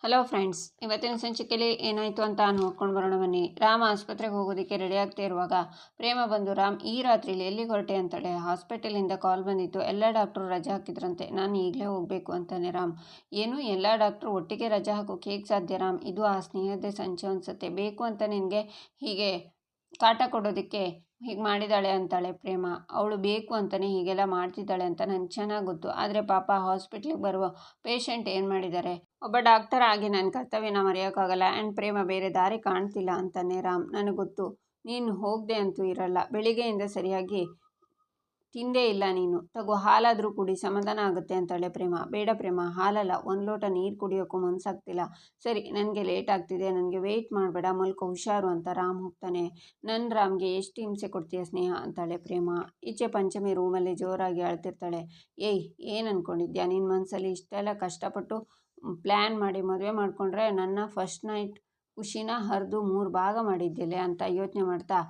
Hello friends, ಇವತ್ತಿನ ಸಂಚಿಕೆಯಲ್ಲಿ ಏನಾಯಿತು ಅಂತ ನೋಡ್ಕೊಂಡು ಬರೋಣ ಬನ್ನಿ. ರಾಮ್ ಆಸ್ಪತ್ರೆಗೆ ಹೋಗೋದಕ್ಕೆ ರೆಡಿ ಆಗ್ತಾ ಇರುವಾಗ ಪ್ರೇಮ ಬಂದು, ರಾಮ್ ಈ ರಾತ್ರಿಲಿ ಎಲ್ಲಿಗೆ ಹೊರಟೆ ಅಂತಾಳೆ. ಹಾಸ್ಪಿಟಲಿಂದ ಕಾಲ್ ಬಂದಿತ್ತು, ಎಲ್ಲ ಡಾಕ್ಟ್ರು ರಜೆ ಹಾಕಿದ್ರಂತೆ, ನಾನು ಈಗಲೇ ಹೋಗಬೇಕು ಅಂತಾನೆ ರಾಮ್. ಏನು, ಎಲ್ಲ ಡಾಕ್ಟ್ರು ಒಟ್ಟಿಗೆ ರಜೆ ಹಾಕೋಕೆ ಹೇಗೆ ಸಾಧ್ಯ ರಾಮ್? ಇದು ಆ ಸ್ನೇಹದ ಸಂಚು ಅನಿಸುತ್ತೆ. ಬೇಕು ಅಂತ ನಿನಗೆ ಹೀಗೆ ಕಾಟ ಕೊಡೋದಕ್ಕೆ ಹೀಗೆ ಮಾಡಿದ್ದಾಳೆ ಅಂತಾಳೆ ಪ್ರೇಮ. ಅವಳು ಬೇಕು ಅಂತಲೇ ಹೀಗೆಲ್ಲ ಮಾಡ್ತಿದ್ದಾಳೆ ಅಂತ ನನಗೆ ಚೆನ್ನಾಗಿ ಗೊತ್ತು. ಆದರೆ ಪಾಪ ಹಾಸ್ಪಿಟ್ಲಿಗೆ ಬರುವ ಪೇಷಂಟ್ ಏನು ಮಾಡಿದ್ದಾರೆ? ಒಬ್ಬ ಡಾಕ್ಟರ್ ಆಗಿ ನನ್ನ ಕರ್ತವ್ಯನ ಮರೆಯೋಕ್ಕಾಗಲ್ಲ. ಆ್ಯಂಡ್ ಪ್ರೇಮ ಬೇರೆ ದಾರಿ ಕಾಣ್ತಿಲ್ಲ ಅಂತಾನೆ ರಾಮ್. ನನಗೆ ಗೊತ್ತು, ನೀನು ಹೋಗದೆ ಅಂತೂ ಇರಲ್ಲ. ಬೆಳಿಗ್ಗೆಯಿಂದ ಸರಿಯಾಗಿ ತಿಂದೇ ಇಲ್ಲ ನೀನು. ತಗೋ, ಹಾಲಾದರೂ ಕುಡಿ, ಸಮಾಧಾನ ಆಗುತ್ತೆ ಅಂತಾಳೆ ಪ್ರೇಮ. ಬೇಡ ಪ್ರೇಮ, ಹಾಲಲ್ಲ, ಒಂದು ಲೋಟ ನೀರು ಕುಡಿಯೋಕ್ಕೂ ಮನಸ್ಸಾಗ್ತಿಲ್ಲ. ಸರಿ, ನನಗೆ ಲೇಟ್ ಆಗ್ತಿದೆ, ನನಗೆ ವೆಯ್ಟ್ ಮಾಡಬೇಡ, ಮಲ್ಕೋ, ಹುಷಾರು ಅಂತ ರಾಮ್ ಹೋಗ್ತಾನೆ. ನನ್ನ ರಾಮ್ಗೆ ಎಷ್ಟು ಹಿಂಸೆ ಕೊಡ್ತೀಯ ಸ್ನೇಹ ಅಂತಾಳೆ ಪ್ರೇಮ. ಈಚೆ ಪಂಚಮಿ ರೂಮಲ್ಲಿ ಜೋರಾಗಿ ಅಳ್ತಿರ್ತಾಳೆ. ಏಯ್, ಏನು ಅಂದ್ಕೊಂಡಿದ್ಯಾ? ನಿನ್ನ ಮನಸ್ಸಲ್ಲಿ ಇಷ್ಟೆಲ್ಲ ಕಷ್ಟಪಟ್ಟು ಪ್ಲ್ಯಾನ್ ಮಾಡಿ ಮದುವೆ ಮಾಡಿಕೊಂಡ್ರೆ ನನ್ನ ಫಸ್ಟ್ ನೈಟ್ ಖುಷಿನ ಹರಿದು 3 ಭಾಗ ಮಾಡಿದ್ದಿಲ್ಲ ಅಂತ ಯೋಚನೆ ಮಾಡ್ತಾ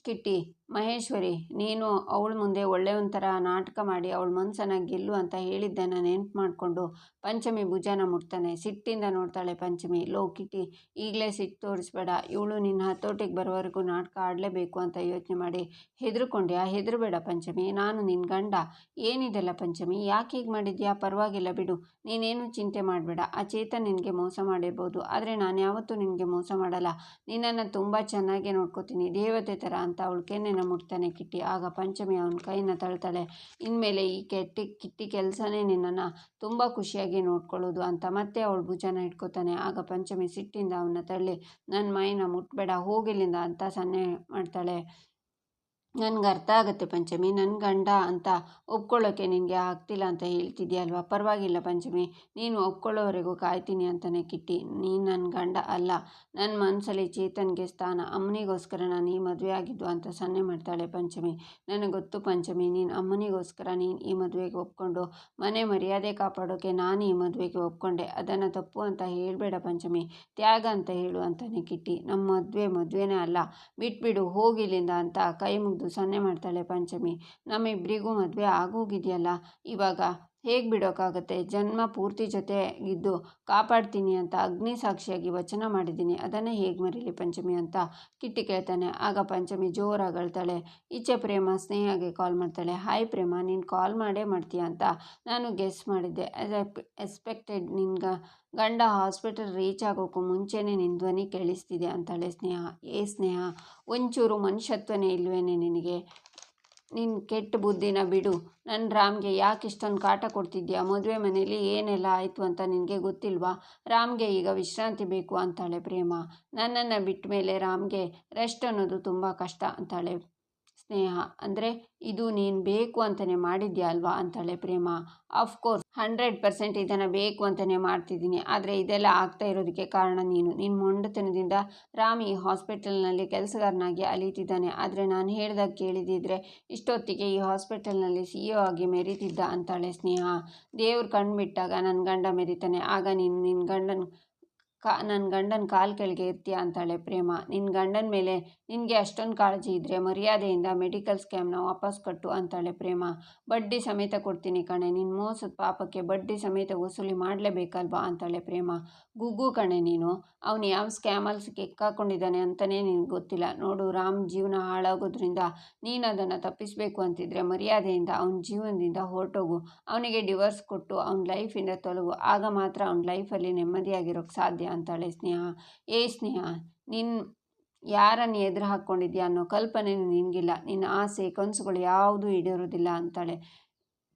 ಕಿಟ್ಟಿ, ಮಹೇಶ್ವರಿ, ನೀನು ಅವಳ ಮುಂದೆ ಒಳ್ಳೆಯವನ ಥರ ನಾಟಕ ಮಾಡಿ ಅವಳ ಮನಸ್ಸನ್ನು ಗೆಲ್ಲು ಅಂತ ಹೇಳಿದ್ದನ್ನು ನೆನ್ಪು ಮಾಡಿಕೊಂಡು ಪಂಚಮಿ ಭುಜನ ಮುಟ್ತಾನೆ. ಸಿಟ್ಟಿಂದ ನೋಡ್ತಾಳೆ ಪಂಚಮಿ. ಲೋ ಕಿಟ್ಟಿ, ಈಗಲೇ ಸಿಟ್ಟು ತೋರಿಸ್ಬೇಡ. ಇವಳು ನಿನ್ನ ಹತೋಟಿಗೆ ಬರೋವರೆಗೂ ನಾಟಕ ಆಡಲೇಬೇಕು ಅಂತ ಯೋಚನೆ ಮಾಡಿ ಹೆದರ್ಕೊಂಡ್ಯಾ? ಹೆದರಬೇಡ ಪಂಚಮಿ, ನಾನು ನಿನ್ನ ಗಂಡ. ಏನಿದೆಲ್ಲ ಪಂಚಮಿ, ಯಾಕೆ ಹೀಗೆ ಮಾಡಿದ್ಯಾ? ಪರವಾಗಿಲ್ಲ ಬಿಡು, ನೀನೇನು ಚಿಂತೆ ಮಾಡಬೇಡ. ಆ ಚೇತನ್ ನಿನಗೆ ಮೋಸ ಮಾಡಿರ್ಬೋದು, ಆದರೆ ನಾನು ಯಾವತ್ತೂ ನಿನಗೆ ಮೋಸ ಮಾಡಲ್ಲ. ನಿನ್ನನ್ನು ತುಂಬ ಚೆನ್ನಾಗೇ ನೋಡ್ಕೋತೀನಿ, ದೇವತೆ ಥರ ಅಂತ ಅವಳು ಕೆನ್ನೆನ ಮುಟ್ತಾನೆ ಕಿಟ್ಟಿ. ಆಗ ಪಂಚಮಿ ಅವನ ಕೈನ ತಳ್ತಾಳೆ. ಇನ್ಮೇಲೆ ಈ ಕಿಟ್ಟಿ ಕೆಲಸನೇ ನಿನ್ನನ್ನು ತುಂಬ ಖುಷಿಯಾಗಿ ನೋಡ್ಕೊಳ್ಳೋದು ಅಂತ ಮತ್ತೆ ಅವಳು ಭುಜನ ಇಟ್ಕೋತಾನೆ. ಆಗ ಪಂಚಮಿ ಸಿಟ್ಟಿಂದ ಅವನ್ನ ತಳ್ಳಿ, ನನ್ನ ಮೈನ ಮುಟ್ಬೇಡ, ಹೋಗಿಲ್ಲಿಂದ ಅಂತ ಸನ್ನೆ ಮಾಡ್ತಾಳೆ. ನನಗೆ ಅರ್ಥ ಆಗುತ್ತೆ ಪಂಚಮಿ, ನನ್ನ ಗಂಡ ಅಂತ ಒಪ್ಕೊಳ್ಳೋಕ್ಕೆ ನಿನಗೆ ಆಗ್ತಿಲ್ಲ ಅಂತ ಹೇಳ್ತಿದ್ಯಲ್ವಾ? ಪರವಾಗಿಲ್ಲ ಪಂಚಮಿ, ನೀನು ಒಪ್ಕೊಳ್ಳೋವರೆಗೂ ಕಾಯ್ತೀನಿ ಅಂತಾನೆ ಕಿಟ್ಟಿ. ನೀನು ನನ್ನ ಗಂಡ ಅಲ್ಲ, ನನ್ನ ಮನಸ್ಸಲ್ಲಿ ಚೇತನ್ಗೆ ಸ್ಥಾನ. ಅಮ್ಮನಿಗೋಸ್ಕರ ನಾನು ಈ ಮದುವೆ ಆಗಿದ್ದು ಅಂತ ಸನ್ನೆ ಮಾಡ್ತಾಳೆ ಪಂಚಮಿ. ನನಗೆ ಗೊತ್ತು ಪಂಚಮಿ, ನೀನು ಅಮ್ಮನಿಗೋಸ್ಕರ ನೀನು ಈ ಮದುವೆಗೆ ಒಪ್ಕೊಂಡು ಮನೆ ಮರ್ಯಾದೆ ಕಾಪಾಡೋಕ್ಕೆ ನಾನು ಈ ಮದುವೆಗೆ ಒಪ್ಕೊಂಡೆ. ಅದನ್ನು ತಪ್ಪು ಅಂತ ಹೇಳಬೇಡ ಪಂಚಮಿ, ತ್ಯಾಗ ಅಂತ ಹೇಳು ಅಂತಾನೆ ಕಿಟ್ಟಿ. ನಮ್ಮ ಮದುವೆನೇ ಅಲ್ಲ, ಬಿಟ್ಬಿಡು, ಹೋಗಿಲ್ಲಿಂದ ಅಂತ ಕೈ ಮುಗಿದು ಸನ್ನೆ ಮಾಡ್ತಾಳೆ ಪಂಚಮಿ. ನಮ್ಮಿಬ್ಬರಿಗೂ ಮದುವೆ ಆಗೋಗಿದೆಯಲ್ಲ, ಇವಾಗ ಹೇಗೆ ಬಿಡೋಕ್ಕಾಗತ್ತೆ? ಜನ್ಮ ಪೂರ್ತಿ ಜೊತೆಗಿದ್ದು ಕಾಪಾಡ್ತೀನಿ ಅಂತ ಅಗ್ನಿ ಸಾಕ್ಷಿಯಾಗಿ ವಚನ ಮಾಡಿದ್ದೀನಿ, ಅದನ್ನೇ ಹೇಗೆ ಮರೀಲಿ ಪಂಚಮಿ ಅಂತ ಕಿಟ್ಟಿ ಕೇಳ್ತಾನೆ. ಆಗ ಪಂಚಮಿ ಜೋರಾಗಿ ಅಳ್ತಾಳೆ. ಈಚೆ ಪ್ರೇಮ ಸ್ನೇಹಗೆ ಕಾಲ್ ಮಾಡ್ತಾಳೆ. ಹಾಯ್ ಪ್ರೇಮ, ನೀನು ಕಾಲ್ ಮಾಡೇ ಮಾಡ್ತೀಯ ಅಂತ ನಾನು ಗೆಸ್ ಮಾಡಿದ್ದೆ. ಆ್ಯಸ್ ಎಕ್ಸ್ಪೆಕ್ಟೆಡ್ ನಿನ್ನ ಗಂಡ ಹಾಸ್ಪಿಟಲ್ ರೀಚ್ ಆಗೋಕ್ಕೂ ಮುಂಚೆನೇ ನಿನ್ನ ಧ್ವನಿ ಕೇಳಿಸ್ತಿದೆ ಅಂತಾಳೆ ಸ್ನೇಹ. ಸ್ನೇಹ, ಒಂಚೂರು ಮನುಷ್ಯತ್ವನೇ ಇಲ್ವೇನೆ ನಿನಗೆ? ನಿನ್ನ ಕೆಟ್ಟ ಬುದ್ಧಿನ ಬಿಡು. ನನ್ನ ರಾಮ್ಗೆ ಯಾಕೆ ಇಷ್ಟೊಂದು ಕಾಟ ಕೊಡ್ತಿದ್ಯಾ? ಮದುವೆ ಮನೇಲಿ ಏನೆಲ್ಲ ಆಯಿತು ಅಂತ ನಿನಗೆ ಗೊತ್ತಿಲ್ವಾ? ರಾಮ್ಗೆ ಈಗ ವಿಶ್ರಾಂತಿ ಬೇಕು ಅಂತಾಳೆ ಪ್ರೇಮ. ನನ್ನನ್ನು ಬಿಟ್ಟ ಮೇಲೆ ರಾಮ್ಗೆ ರೆಸ್ಟ್ ಅನ್ನೋದು ತುಂಬ ಕಷ್ಟ ಅಂತಾಳೆ ಸ್ನೇಹ. ಅಂದರೆ ಇದು ನೀನು ಬೇಕು ಅಂತಲೇ ಮಾಡಿದ್ಯಾ ಅಲ್ವಾ ಅಂತಾಳೆ ಪ್ರೇಮ. ಆಫ್ಕೋರ್ಸ್ 100% ಇದನ್ನು ಬೇಕು ಅಂತಲೇ ಮಾಡ್ತಿದ್ದೀನಿ, ಆದರೆ ಇದೆಲ್ಲ ಆಗ್ತಾ ಇರೋದಕ್ಕೆ ಕಾರಣ ನೀನು. ನಿನ್ನ ಮೊಂಡತನದಿಂದ ರಾಮ್ ಈ ಹಾಸ್ಪಿಟಲ್ನಲ್ಲಿ ಕೆಲಸಗಾರನಾಗಿ ಅಲೀತಿದ್ದಾನೆ. ಆದರೆ ನಾನು ಹೇಳ್ದಾಗ ಕೇಳಿದಿದ್ರೆ ಇಷ್ಟೊತ್ತಿಗೆ ಈ ಹಾಸ್ಪಿಟಲ್ನಲ್ಲಿ CEO ಆಗಿ ಮೆರೀತಿದ್ದ ಅಂತಾಳೆ ಸ್ನೇಹ. ದೇವ್ರು ಕಣ್ಣು ಬಿಟ್ಟಾಗ ನನ್ನ ಗಂಡ ಮೆರೀತಾನೆ, ಆಗ ನೀನು ನನ್ನ ಗಂಡನ ಕಾಲು ಕೆಳಗೆ ಇರ್ತೀಯ ಅಂತಾಳೆ ಪ್ರೇಮ. ನಿನ್ನ ಗಂಡನ ಮೇಲೆ ನಿನಗೆ ಅಷ್ಟೊಂದು ಕಾಳಜಿ ಇದ್ದರೆ ಮರ್ಯಾದೆಯಿಂದ ಮೆಡಿಕಲ್ ಸ್ಕ್ಯಾಮ್ನ ವಾಪಸ್ ಕಟ್ಟು ಅಂತಾಳೆ ಪ್ರೇಮ. ಬಡ್ಡಿ ಸಮೇತ ಕೊಡ್ತೀನಿ ಕಣೆ, ನಿನ್ನ ಮೋಸದ ಪಾಪಕ್ಕೆ ಬಡ್ಡಿ ಸಮೇತ ವಸೂಲಿ ಮಾಡಲೇಬೇಕಲ್ವಾ ಅಂತಾಳೆ ಪ್ರೇಮ. ಗುಗ್ಗು ಕಣೆ ನೀನು, ಅವನು ಯಾವ ಸ್ಕ್ಯಾಮಲ್ಲಿ ಸಿಕ್ಕಾಕೊಂಡಿದ್ದಾನೆ ಅಂತಲೇ ನಿನಗೆ ಗೊತ್ತಿಲ್ಲ. ನೋಡು, ರಾಮ್ ಜೀವನ ಹಾಳಾಗೋದ್ರಿಂದ ನೀನು ಅದನ್ನು ತಪ್ಪಿಸಬೇಕು ಅಂತಿದ್ರೆ ಮರ್ಯಾದೆಯಿಂದ ಅವನ ಜೀವನದಿಂದ ಹೊರಟೋಗು. ಅವನಿಗೆ ಡಿವೋರ್ಸ್ ಕೊಟ್ಟು ಅವನ ಲೈಫಿಂದ ತೊಲಗು, ಆಗ ಮಾತ್ರ ಅವನ ಲೈಫಲ್ಲಿ ನೆಮ್ಮದಿಯಾಗಿರೋಕ್ಕೆ ಸಾಧ್ಯ ಅಂತಾಳೆ ಸ್ನೇಹ. ಸ್ನೇಹ, ನೀನು ಯಾರನ್ನು ಎದುರು ಹಾಕ್ಕೊಂಡಿದ್ಯಾ ಅನ್ನೋ ಕಲ್ಪನೆ ನಿನಗಿಲ್ಲ. ನಿನ್ನ ಆಸೆ ಕನಸುಗಳು ಯಾವುದೂ ಈಡೇರೋದಿಲ್ಲ ಅಂತಾಳೆ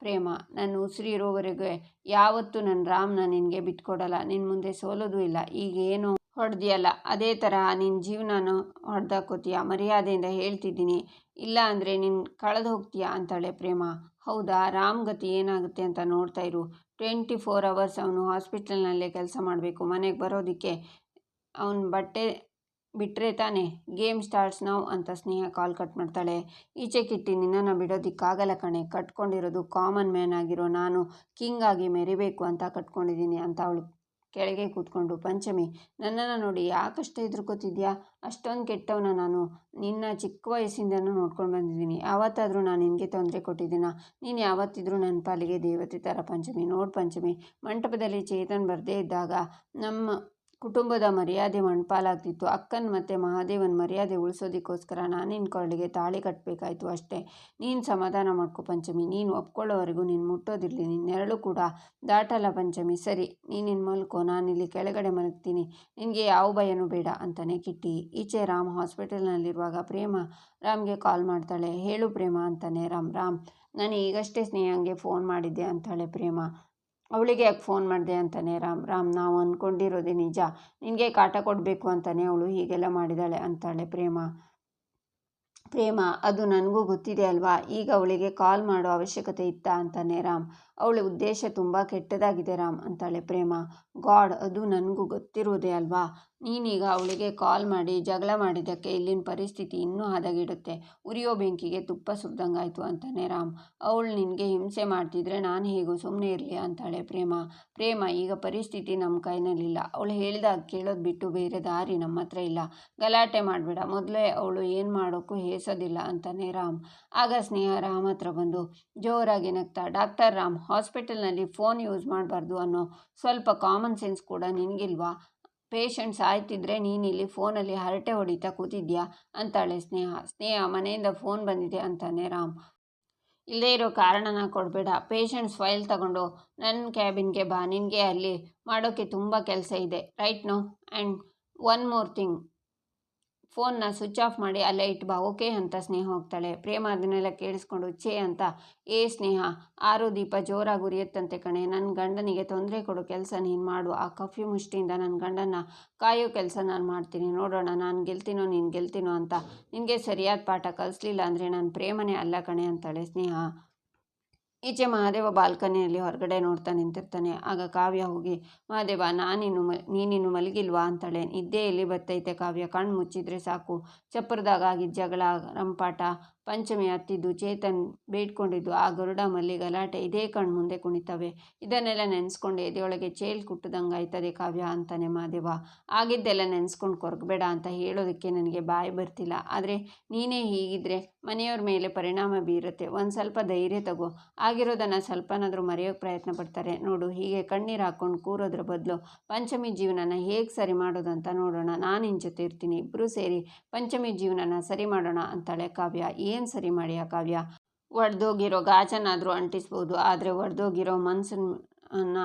ಪ್ರೇಮ. ನನ್ನ ಉಸಿರಿರೋವರೆಗೂ ಯಾವತ್ತೂ ನನ್ನ ರಾಮ್ನ ನಿನಗೆ ಬಿಟ್ಕೊಡಲ್ಲ, ನಿನ್ನ ಮುಂದೆ ಸೋಲೋದು ಇಲ್ಲ. ಈಗೇನು ಹೊಡೆದಿಯಲ್ಲ, ಅದೇ ತರಹ ನಿನ್ನ ಜೀವನನೂ ಹೊಡೆದಾಕೋತೀಯ. ಮರ್ಯಾದೆಯಿಂದ ಹೇಳ್ತಿದ್ದೀನಿ, ಇಲ್ಲ ಅಂದರೆ ನೀನು ಕಳೆದು ಹೋಗ್ತೀಯ ಅಂತಾಳೆ ಪ್ರೇಮ. ಹೌದಾ? ರಾಮ್ ಗತಿ ಏನಾಗುತ್ತೆ ಅಂತ ನೋಡ್ತಾ ಇರು. 24 hours ಅವನು ಹಾಸ್ಪಿಟಲ್ನಲ್ಲೇ ಕೆಲಸ ಮಾಡಬೇಕು. ಮನೆಗೆ ಬರೋದಕ್ಕೆ ಅವನ ಬಟ್ಟೆ ಬಿಟ್ಟರೆ ತಾನೇ. ಗೇಮ್ ಸ್ಟಾರ್ಟ್ಸ್ ನೌ ಅಂತ ಸ್ನೇಹ ಕಾಲ್ ಕಟ್ ಮಾಡ್ತಾಳೆ. ಈಚೆ ಕಿಟ್ಟಿ, ನಿನ್ನನ್ನು ಬಿಡೋದಕ್ಕಾಗಲ್ಲ ಕಣೆ, ಕಟ್ಕೊಂಡಿರೋದು ಕಾಮನ್ ಮ್ಯಾನ್ ಆಗಿರೋ ನಾನು ಕಿಂಗ್ ಆಗಿ ಮೆರಿಬೇಕು ಅಂತ ಕಟ್ಕೊಂಡಿದ್ದೀನಿ ಅಂತ ಅವಳು ಕೆಳಗೆ ಕೂತ್ಕೊಂಡು, ಪಂಚಮಿ, ನನ್ನನ್ನು ನೋಡಿ ಯಾಕಷ್ಟು ಹೆದರ್ಕೋತಿದ್ಯಾ? ಅಷ್ಟೊಂದು ಕೆಟ್ಟವನ ನಾನು? ನಿನ್ನ ಚಿಕ್ಕ ವಯಸ್ಸಿಂದನೂ ನೋಡ್ಕೊಂಡು ಬಂದಿದ್ದೀನಿ. ಯಾವತ್ತಾದರೂ ನಾನು ನಿನಗೆ ತೊಂದರೆ ಕೊಟ್ಟಿದ್ದೀನ? ನೀನು ಯಾವತ್ತಿದ್ರೂ ನನ್ನ ಪಾಲಿಗೆ ದೇವತೆ ಥರ ಪಂಚಮಿ. ನೋಡು ಪಂಚಮಿ, ಮಂಟಪದಲ್ಲಿ ಚೇತನ್ ಬರದೇ ಇದ್ದಾಗ ನಮ್ಮ ಕುಟುಂಬದ ಮರ್ಯಾದೆ ಮಣ್ಪಾಲಾಗ್ತಿತ್ತು. ಅಕ್ಕನ ಮತ್ತು ಮಹಾದೇವನ ಮರ್ಯಾದೆ ಉಳಿಸೋದಕ್ಕೋಸ್ಕರ ನಾನು ನಿನ್ನ ಕೊರಳಿಗೆ ತಾಳಿ ಕಟ್ಟಬೇಕಾಯ್ತು ಅಷ್ಟೇ. ನೀನು ಸಮಾಧಾನ ಮಾಡ್ಕೊ ಪಂಚಮಿ. ನೀನು ಒಪ್ಕೊಳ್ಳೋವರೆಗೂ ನೀನು ಮುಟ್ಟೋದಿರಲಿ, ನಿನ್ನ ನೆರಳು ಕೂಡ ದಾಟಲ್ಲ ಪಂಚಮಿ. ಸರಿ, ನೀನಿನ್ನು ಮಲ್ಕೋ, ನಾನಿಲ್ಲಿ ಕೆಳಗಡೆ ಮಲಗ್ತೀನಿ. ನಿನಗೆ ಯಾವ ಭಯನೂ ಬೇಡ ಅಂತಾನೆ ಕಿಟ್ಟಿ. ಈಚೆ ರಾಮ್ ಹಾಸ್ಪಿಟಲ್ನಲ್ಲಿರುವಾಗ ಪ್ರೇಮ ರಾಮ್ಗೆ ಕಾಲ್ ಮಾಡ್ತಾಳೆ. ಹೇಳು ಪ್ರೇಮ ಅಂತಾನೆ ರಾಮ್. ನಾನು ಈಗಷ್ಟೇ ಸ್ನೇಹಂಗೆ ಫೋನ್ ಮಾಡಿದ್ದೆ ಅಂತಾಳೆ ಪ್ರೇಮ. ಅವಳಿಗೆ ಯಾಕೆ ಫೋನ್ ಮಾಡಿದೆ ಅಂತಾನೆ ರಾಮ್. ನಾವು ಅಂದ್ಕೊಂಡಿರೋದೇ ನಿಜ. ನಿನಗೆ ಕಾಟ ಕೊಡಬೇಕು ಅಂತಾನೆ ಅವಳು ಹೀಗೆಲ್ಲ ಮಾಡಿದಾಳೆ ಅಂತಾಳೆ ಪ್ರೇಮ. ಅದು ನನಗೂ ಗೊತ್ತಿದೆ ಅಲ್ವಾ. ಈಗ ಅವಳಿಗೆ ಕಾಲ್ ಮಾಡೋ ಅವಶ್ಯಕತೆ ಇತ್ತಾ ಅಂತಾನೆ ರಾಮ್. ಅವಳ ಉದ್ದೇಶ ತುಂಬ ಕೆಟ್ಟದಾಗಿದೆ ರಾಮ್ ಅಂತಾಳೆ ಪ್ರೇಮ. ಗಾಡ್, ಅದು ನನಗೂ ಗೊತ್ತಿರುವುದೇ ಅಲ್ವಾ. ನೀನೀಗ ಅವಳಿಗೆ ಕಾಲ್ ಮಾಡಿ ಜಗಳ ಮಾಡಿದ್ದಕ್ಕೆ ಇಲ್ಲಿನ ಪರಿಸ್ಥಿತಿ ಇನ್ನೂ ಹದಗೆಡುತ್ತೆ. ಉರಿಯೋ ಬೆಂಕಿಗೆ ತುಪ್ಪ ಸುರಿದಂಗಾಯ್ತು ಅಂತಾನೆ ರಾಮ್. ಅವಳು ನಿನಗೆ ಹಿಂಸೆ ಮಾಡ್ತಿದ್ರೆ ನಾನು ಹೇಗೂ ಸುಮ್ಮನೆ ಇರಲಿ ಅಂತಾಳೆ ಪ್ರೇಮ, ಈಗ ಪರಿಸ್ಥಿತಿ ನಮ್ಮ ಕೈನಲ್ಲಿಲ್ಲ. ಅವಳು ಹೇಳಿದಾಗ ಕೇಳೋದು ಬಿಟ್ಟು ಬೇರೆ ದಾರಿ ನಮ್ಮ ಹತ್ರ ಇಲ್ಲ. ಗಲಾಟೆ ಮಾಡಬೇಡ, ಮೊದಲೇ ಅವಳು ಏನು ಮಾಡೋಕ್ಕೂ ಹೇಸೋದಿಲ್ಲ ಅಂತಾನೆ ರಾಮ್. ಆಗ ಸ್ನೇಹ ರಾಮ್ ಹತ್ರ ಬಂದು ಜೋರಾಗಿ ನಗ್ತಾ, ಡಾಕ್ಟರ್ ರಾಮ್, ಹಾಸ್ಪಿಟಲ್ನಲ್ಲಿ ಫೋನ್ ಯೂಸ್ ಮಾಡಬಾರ್ದು ಅನ್ನೋ ಸ್ವಲ್ಪ ಕಾಮನ್ ಸೆನ್ಸ್ ಕೂಡ ನಿನಗಿಲ್ವಾ? ಪೇಷಂಟ್ಸ್ ಆಯ್ತಿದ್ರೆ ನೀನಿಲ್ಲಿ ಫೋನಲ್ಲಿ ಹರಟೆ ಹೊಡಿತಾ ಕೂತಿದ್ಯಾ ಅಂತಾಳೆ ಸ್ನೇಹ, ಮನೆಯಿಂದ ಫೋನ್ ಬಂದಿದೆ ಅಂತಾನೆ ರಾಮ್. ಇಲ್ಲದೇ ಇರೋ ಕಾರಣನ ಕೊಡಬೇಡ. ಪೇಷಂಟ್ಸ್ ಫೈಲ್ ತಗೊಂಡು ನನ್ನ ಕ್ಯಾಬಿನ್ಗೆ ಬಾ. ನಿನಗೆ ಅಲ್ಲಿ ಮಾಡೋಕ್ಕೆ ತುಂಬ ಕೆಲಸ ಇದೆ. Right no. And one more thing, ಫೋನ್ನ ಸ್ವಿಚ್ ಆಫ್ ಮಾಡಿ ಅಲ್ಲೇ ಇಟ್ಟು ಬಾ, ಓಕೆ ಅಂತ ಸ್ನೇಹ ಹೋಗ್ತಾಳೆ. ಪ್ರೇಮ ಅದನ್ನೆಲ್ಲ ಕೇಳಿಸ್ಕೊಂಡು ಛೇ ಅಂತ, ಸ್ನೇಹ, ಆರೋ ದೀಪ ಜೋರಾಗಿ ಉರಿಯುತ್ತಂತೆ ಕಣೆ. ನನ್ನ ಗಂಡನಿಗೆ ತೊಂದರೆ ಕೊಡೋ ಕೆಲಸ ನೀನು ಮಾಡು. ಆ ಕಫಿ ಮುಷ್ಟಿಯಿಂದ ನನ್ನ ಗಂಡನ ಕಾಯೋ ಕೆಲಸ ನಾನು ಮಾಡ್ತೀನಿ. ನೋಡೋಣ ನಾನು ಗೆಲ್ತೀನೋ ನೀನು ಗೆಲ್ತೀನೋ ಅಂತ. ನಿನಗೆ ಸರಿಯಾದ ಪಾಠ ಕಲಿಸ್ಲಿಲ್ಲ ಅಂದರೆ ನಾನು ಪ್ರೇಮನೇ ಅಲ್ಲ ಕಣೆ ಅಂತಾಳೆ ಸ್ನೇಹ. ಈಚೆ ಮಹಾದೇವ ಬಾಲ್ಕನಿಯಲ್ಲಿ ಹೊರಗಡೆ ನೋಡ್ತಾ ನಿಂತಿರ್ತಾನೆ. ಆಗ ಕಾವ್ಯ ಹೋಗಿ, ಮಹಾದೇವ, ನೀನಿನ್ನು ಮಲಗಿಲ್ವಾ ಅಂತಾಳೆ. ನಿದ್ದೆ ಎಲ್ಲಿ ಬರ್ತೈತೆ ಕಾವ್ಯ, ಕಣ್ಣು ಮುಚ್ಚಿದ್ರೆ ಸಾಕು. ಚಪ್ಪರದಾಗ ಆಗಿದ್ದ ಜಗಳ, ರಂಪಾಟ, ಪಂಚಮಿ ಹತ್ತಿದ್ದು, ಚೇತನ್ ಬೇಡ್ಕೊಂಡಿದ್ದು, ಆ ಗರುಡ ಮಲ್ಲಿ ಗಲಾಟೆ ಇದೇ ಕಣ್ಣು ಮುಂದೆ ಕುಣಿತವೆ. ಇದನ್ನೆಲ್ಲ ನೆನೆಸ್ಕೊಂಡು ಎದೆಯೊಳಗೆ ಚೇಲ್ ಕುಟ್ಟದಂಗಾಯ್ತದೆ ಕಾವ್ಯ ಅಂತಾನೆ ಮಹಾದೇವ. ಆಗಿದ್ದೆಲ್ಲ ನೆನೆಸ್ಕೊಂಡು ಕೊರಗಬೇಡ ಅಂತ ಹೇಳೋದಕ್ಕೆ ನನಗೆ ಬಾಯಿ ಬರ್ತಿಲ್ಲ. ಆದರೆ ನೀನೇ ಹೀಗಿದ್ರೆ ಮನೆಯವ್ರ ಮೇಲೆ ಪರಿಣಾಮ ಬೀರುತ್ತೆ. ಒಂದು ಸ್ವಲ್ಪ ಧೈರ್ಯ ತಗೋ. ಆಗಿರೋದನ್ನು ಸ್ವಲ್ಪನಾದರೂ ಮರೆಯೋಕ್ಕೆ ಪ್ರಯತ್ನ ಪಡ್ತಾರೆ. ನೋಡು, ಹೀಗೆ ಕಣ್ಣೀರು ಹಾಕ್ಕೊಂಡು ಕೂರೋದ್ರ ಬದಲು ಪಂಚಮಿ ಜೀವನನ ಹೇಗೆ ಸರಿ ಮಾಡೋದು ಅಂತ ನೋಡೋಣ. ನಾನು ನಿನ್ನ ಜೊತೆ ಇರ್ತೀನಿ. ಇಬ್ಬರೂ ಸೇರಿ ಪಂಚಮಿ ಜೀವನನ ಸರಿ ಮಾಡೋಣ ಅಂತಾಳೆ ಕಾವ್ಯ. ಏನು ಸರಿ ಮಾಡಿಯಾ ಕಾವ್ಯ? ಒಡೆದೋಗಿರೋ ಗಾಜನ್ನಾದರೂ ಅಂಟಿಸ್ಬೋದು, ಆದರೆ ಒಡೆದೋಗಿರೋ ಮನಸ್ಸನ್ನ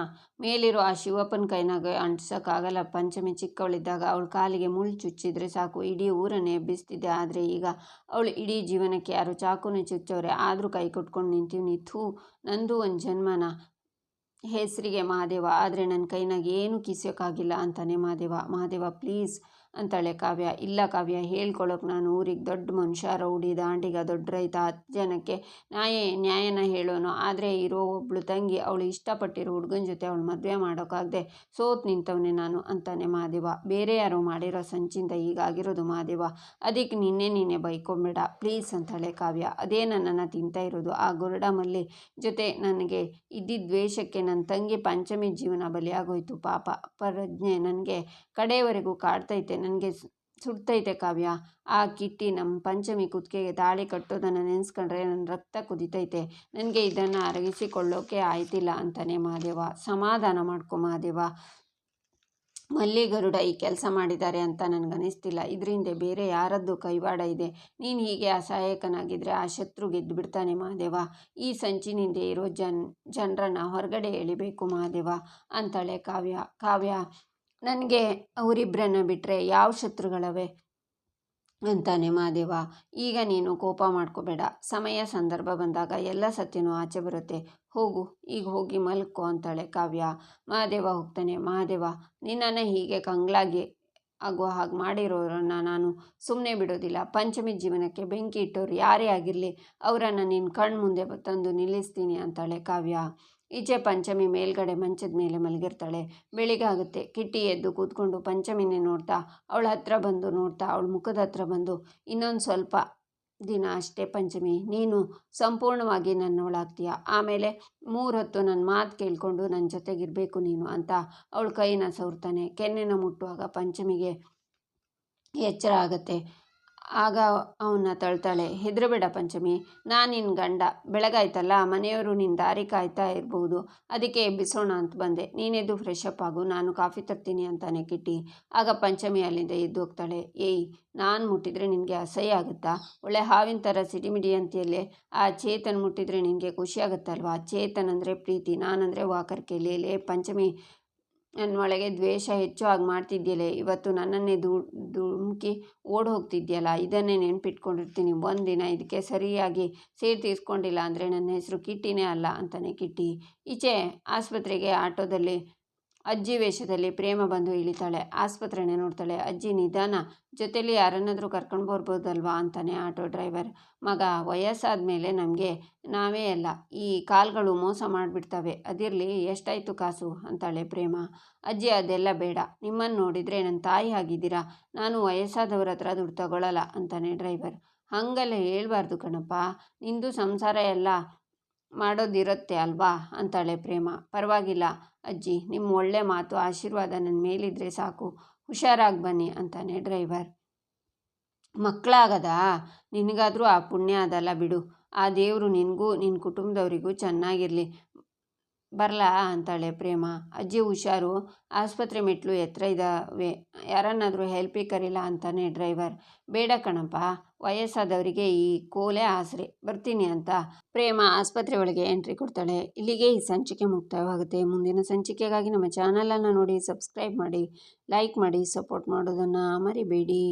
ಮೇಲಿರೋ ಆ ಶಿವಪ್ಪನ ಕೈನಾಗ ಅಂಟಿಸೋಕ್ಕಾಗಲ್ಲ. ಪಂಚಮಿ ಚಿಕ್ಕವಳಿದ್ದಾಗ ಅವಳ ಕಾಲಿಗೆ ಮುಳ್ಳು ಚುಚ್ಚಿದ್ರೆ ಸಾಕು, ಇಡೀ ಊರನ್ನೇ ಎಬ್ಬಿಸ್ತಿದ್ದೆ. ಆದರೆ ಈಗ ಅವಳು ಇಡೀ ಜೀವನಕ್ಕೆ ಯಾರು ಚಾಕುನೇ ಚುಚ್ಚೋರೆ, ಆದರೂ ಕೈ ಕೊಟ್ಕೊಂಡು ನಿಂತೀವಿ. ಥೂ, ನಂದು ಒಂದು ಜನ್ಮನ ಹೆಸರಿಗೆ ಮಹಾದೇವ, ಆದರೆ ನನ್ನ ಕೈನಾಗ ಏನೂ ಕಿಸಿಯೋಕ್ಕಾಗಿಲ್ಲ ಅಂತಾನೆ ಮಹಾದೇವ ಪ್ಲೀಸ್ ಅಂತಾಳೆ ಕಾವ್ಯ. ಇಲ್ಲ ಕಾವ್ಯ, ಹೇಳ್ಕೊಳಕ್ಕೆ ನಾನು ಊರಿಗೆ ದೊಡ್ಡ ಮನುಷ್ಯ, ರೌಡಿ, ದಾಂಡಿಗ, ದೊಡ್ಡ ರೈತ, 10 ಜನಕ್ಕೆ ನ್ಯಾಯನ ಹೇಳೋನು. ಆದರೆ ಇರೋ ಒಬ್ಳು ತಂಗಿ, ಅವಳು ಇಷ್ಟಪಟ್ಟಿರೋ ಹುಡುಗನ ಜೊತೆ ಅವಳು ಮದುವೆ ಮಾಡೋಕ್ಕಾಗದೆ ಸೋತು ನಿಂತವನೇ ನಾನು ಅಂತಾನೆ ಮಹಾದೇವ. ಬೇರೆ ಯಾರೋ ಮಾಡಿರೋ ಸಂಚಿಂದ ಹೀಗಾಗಿರೋದು ಮಹಾದೇವ, ಅದಕ್ಕೆ ನೀನೇ ಬೈಕೊಂಬೇಡ ಪ್ಲೀಸ್ ಅಂತಾಳೆ ಕಾವ್ಯ. ಅದೇ ನನ್ನನ್ನು ತಿಂತಾ ಇರೋದು. ಆ ಗರುಡ ಮಲ್ಲಿ ಜೊತೆ ನನಗೆ ಇದ್ದಿದ್ದ ದ್ವೇಷಕ್ಕೆ ನನ್ನ ತಂಗಿ ಪಂಚಮಿ ಜೀವನ ಬಲಿಯಾಗೋಯ್ತು. ಪಾಪ ಪ್ರಜ್ಞೆ ನನಗೆ ಕಡೆಯವರೆಗೂ ಕಾಡ್ತೈತೆ, ನನಗೆ ಸುಡ್ತೈತೆ ಕಾವ್ಯ. ಆ ಕಿಟ್ಟಿ ನಮ್ಮ ಪಂಚಮಿ ಕುತ್ತಿಗೆಗೆ ತಾಳಿ ಕಟ್ಟೋದನ್ನು ನೆನೆಸ್ಕೊಂಡ್ರೆ ನನ್ನ ರಕ್ತ ಕುದಿತೈತೆ. ನನಗೆ ಇದನ್ನು ಅರಗಿಸಿಕೊಳ್ಳೋಕೆ ಆಯ್ತಿಲ್ಲ ಅಂತಾನೆ ಮಹಾದೇವ. ಸಮಾಧಾನ ಮಾಡ್ಕೊ ಮಹಾದೇವ, ಮಲ್ಲಿ ಗರುಡ ಈ ಕೆಲಸ ಮಾಡಿದ್ದಾರೆ ಅಂತ ನನಗನ್ನಿಸ್ತಿಲ್ಲ. ಇದರಿಂದ ಬೇರೆ ಯಾರದ್ದು ಕೈವಾಡ ಇದೆ. ನೀನು ಹೀಗೆ ಅಸಹಾಯಕನಾಗಿದ್ದರೆ ಆ ಶತ್ರು ಗೆದ್ದು ಬಿಡ್ತಾನೆ ಮಹಾದೇವ. ಈ ಸಂಚಿನಿಂದ ಇರೋ ಜನರನ್ನು ಹೊರಗಡೆ ಎಳಿಬೇಕು ಮಹಾದೇವ ಅಂತಾಳೆ ಕಾವ್ಯ. ನನಗೆ ಅವರಿಬ್ಬರನ್ನ ಬಿಟ್ಟರೆ ಯಾವ ಶತ್ರುಗಳವೆ ಅಂತಾನೆ ಮಹಾದೇವ. ಈಗ ನೀನು ಕೋಪ ಮಾಡ್ಕೋಬೇಡ. ಸಮಯ ಸಂದರ್ಭ ಬಂದಾಗ ಎಲ್ಲ ಸತ್ಯನೂ ಆಚೆ ಬರುತ್ತೆ. ಹೋಗು, ಈಗ ಹೋಗಿ ಮಲ್ಕೋ ಅಂತಾಳೆ ಕಾವ್ಯ. ಮಹಾದೇವ ಹೋಗ್ತಾನೆ. ಮಹಾದೇವ, ನಿನ್ನನ್ನು ಹೀಗೆ ಕಂಗ್ಲಾಗಿ ಆಗೋ ಹಾಗೆ ಮಾಡಿರೋರನ್ನು ನಾನು ಸುಮ್ಮನೆ ಬಿಡೋದಿಲ್ಲ. ಪಂಚಮಿ ಜೀವನಕ್ಕೆ ಬೆಂಕಿ ಇಟ್ಟೋರು ಯಾರೇ ಆಗಿರಲಿ, ಅವರನ್ನು ನಿನ್ನ ಕಣ್ಣು ಮುಂದೆ ತಂದು ನಿಲ್ಲಿಸ್ತೀನಿ ಅಂತಾಳೆ ಕಾವ್ಯ. ಈಚೆ ಪಂಚಮಿ ಮೇಲ್ಗಡೆ ಮಂಚದ ಮೇಲೆ ಮಲಗಿರ್ತಾಳೆ. ಬೆಳಿಗ್ಗೆ ಆಗುತ್ತೆ. ಕಿಟ್ಟಿ ಎದ್ದು ಕೂತ್ಕೊಂಡು ಪಂಚಮಿನೇ ನೋಡ್ತಾ ಅವಳ ಹತ್ರ ಬಂದು ಅವಳ ಮುಖದ ಹತ್ರ ಬಂದು ಇನ್ನೊಂದು ಸ್ವಲ್ಪ ದಿನ ಅಷ್ಟೇ ಪಂಚಮಿ, ನೀನು ಸಂಪೂರ್ಣವಾಗಿ ನನ್ನವಳಾಗ್ತೀಯ. ಆಮೇಲೆ 3 ಹೊತ್ತು ನನ್ನ ಮಾತು ಕೇಳಿಕೊಂಡು ನನ್ನ ಜೊತೆಗಿರಬೇಕು ನೀನು ಅಂತ ಅವಳ ಕೈನ ಸವರ್ತಾನೆ. ಕೆನ್ನೆನ ಮುಟ್ಟುವಾಗ ಪಂಚಮಿಗೆ ಎಚ್ಚರ ಆಗತ್ತೆ. ಆಗ ಅವನ್ನ ತಳ್ತಾಳೆ. ಹೆದರಬೇಡ ಪಂಚಮಿ, ನಾನು ನಿನ್ನ ಗಂಡ. ಬೆಳಗಾಯ್ತಲ್ಲ, ಮನೆಯವರು ನಿನ್ನ ದಾರಿ ಕಾಯ್ತಾ ಇರ್ಬೋದು, ಅದಕ್ಕೆ ಎಬ್ಬಿಸೋಣ ಅಂತ ಬಂದೆ. ನೀನೆದ್ದು ಫ್ರೆಶ್ ಅಪ್ ಆಗು, ನಾನು ಕಾಫಿ ತರ್ತೀನಿ ಅಂತಾನೆ ಕಿಟ್ಟಿ. ಆಗ ಪಂಚಮಿ ಅಲ್ಲಿಂದ ಎದ್ದು ಹೋಗ್ತಾಳೆ. ಏಯ್, ನಾನು ಮುಟ್ಟಿದ್ರೆ ನಿನಗೆ ಅಸಹ್ಯ ಆಗುತ್ತಾ? ಒಳ್ಳೆ ಹಾವಿನ ಥರ ಸಿಡಿಮಿಡಿ ಅಂತೀಯಲ್ಲೇ. ಆ ಚೇತನ್ ಮುಟ್ಟಿದ್ರೆ ನಿನಗೆ ಖುಷಿ ಆಗುತ್ತಲ್ವಾ? ಚೇತನ್ ಅಂದರೆ ಪ್ರೀತಿ, ನಾನಂದರೆ ವಾಕರಿಕೆ. ಲೇ ಪಂಚಮಿ, ನನ್ನ ಒಳಗೆ ದ್ವೇಷ ಹೆಚ್ಚು ಆಗಿ ಮಾಡ್ತಿದ್ಯಲೇ. ಇವತ್ತು ನನ್ನನ್ನೇ ಧುಮುಕಿ ಓಡಿ ಹೋಗ್ತಿದ್ಯಲ್ಲ, ಇದನ್ನೇ ನೆನ್ಪಿಟ್ಕೊಂಡಿರ್ತೀನಿ. ಒಂದಿನ ಇದಕ್ಕೆ ಸರಿಯಾಗಿ ಸೇರಿ ತೀರಿಸ್ಕೊಂಡಿಲ್ಲ ಅಂದರೆ ನನ್ನ ಹೆಸರು ಕಿಟ್ಟಿನೇ ಅಲ್ಲ ಅಂತಾನೆ ಕಿಟ್ಟಿ. ಈಚೆ ಆಸ್ಪತ್ರೆಗೆ ಆಟೋದಲ್ಲಿ ಅಜ್ಜಿ ವೇಷದಲ್ಲಿ ಪ್ರೇಮ ಬಂದು ಇಳಿತಾಳೆ. ಆಸ್ಪತ್ರೆನೇ ನೋಡ್ತಾಳೆ. ಅಜ್ಜಿ ನಿಧಾನ, ಜೊತೆಲಿ ಯಾರನ್ನಾದರೂ ಕರ್ಕೊಂಡು ಬರ್ಬೋದಲ್ವಾ ಅಂತಾನೆ ಆಟೋ ಡ್ರೈವರ್. ಮಗ, ವಯಸ್ಸಾದ ಮೇಲೆ ನಮಗೆ ನಾವೇ ಅಲ್ಲ, ಈ ಕಾಲ್ಗಳು ಮೋಸ ಮಾಡಿಬಿಡ್ತವೆ. ಅದಿರಲಿ, ಎಷ್ಟಾಯಿತು ಕಾಸು ಅಂತಾಳೆ ಪ್ರೇಮ. ಅಜ್ಜಿ, ಅದೆಲ್ಲ ಬೇಡ. ನಿಮ್ಮನ್ನು ನೋಡಿದರೆ ನನ್ನ ತಾಯಿ ಆಗಿದ್ದೀರಾ. ನಾನು ವಯಸ್ಸಾದವ್ರ ಹತ್ರ ದುಡ್ಡು ತಗೊಳ್ಳಲ್ಲ ಅಂತಾನೆ ಡ್ರೈವರ್. ಹಾಗೆಲ್ಲ ಹೇಳ್ಬಾರ್ದು ಕಣಪ್ಪ, ನಿಂದು ಸಂಸಾರ ಎಲ್ಲ ಮಾಡೋದಿರುತ್ತೆ ಅಲ್ವಾ ಅಂತಾಳೆ ಪ್ರೇಮ. ಪರವಾಗಿಲ್ಲ ಅಜ್ಜಿ, ನಿಮ್ಮ ಒಳ್ಳೆ ಮಾತು ಆಶೀರ್ವಾದ ನನ್ನ ಮೇಲಿದ್ರೆ ಸಾಕು. ಹುಷಾರಾಗಿ ಬನ್ನಿ ಅಂತಾನೆ ಡ್ರೈವರ್. ಮಕ್ಕಳಾಗದಾ? ನಿನಗಾದರೂ ಆ ಪುಣ್ಯ ಅದಲ್ಲ ಬಿಡು. ಆ ದೇವರು ನಿನಗೂ ನಿನ್ನ ಕುಟುಂಬದವರಿಗೂ ಚೆನ್ನಾಗಿರಲಿ. ಬರಲಾ ಅಂತಾಳೆ ಪ್ರೇಮ. ಅಜ್ಜಿ ಹುಷಾರು, ಆಸ್ಪತ್ರೆ ಮೆಟ್ಲು ಎತ್ತರ ಇದ್ದಾವೆ, ಯಾರನ್ನಾದರೂ ಹೆಲ್ಪಿಗೆ ಕರೀಲ ಅಂತಾನೆ ಡ್ರೈವರ್. ಬೇಡ ಕಣಪ್ಪ, ವಯಸ್ಸಾದವರಿಗೆ ಈ ಕೋಲೆ ಆಸರೆ, ಬರ್ತೀನಿ ಅಂತ ಪ್ರೇಮ ಆಸ್ಪತ್ರೆ ಒಳಗೆ ಎಂಟ್ರಿ ಕೊಡ್ತಾಳೆ. ಇಲ್ಲಿಗೆ ಈ ಸಂಚಿಕೆ ಮುಕ್ತಾಯವಾಗುತ್ತೆ. ಮುಂದಿನ ಸಂಚಿಕೆಗಾಗಿ ನಮ್ಮ ಚಾನಲನ್ನು ನೋಡಿ, ಸಬ್ಸ್ಕ್ರೈಬ್ ಮಾಡಿ, ಲೈಕ್ ಮಾಡಿ, ಸಪೋರ್ಟ್ ಮಾಡೋದನ್ನು ಮರಿಬೇಡಿ.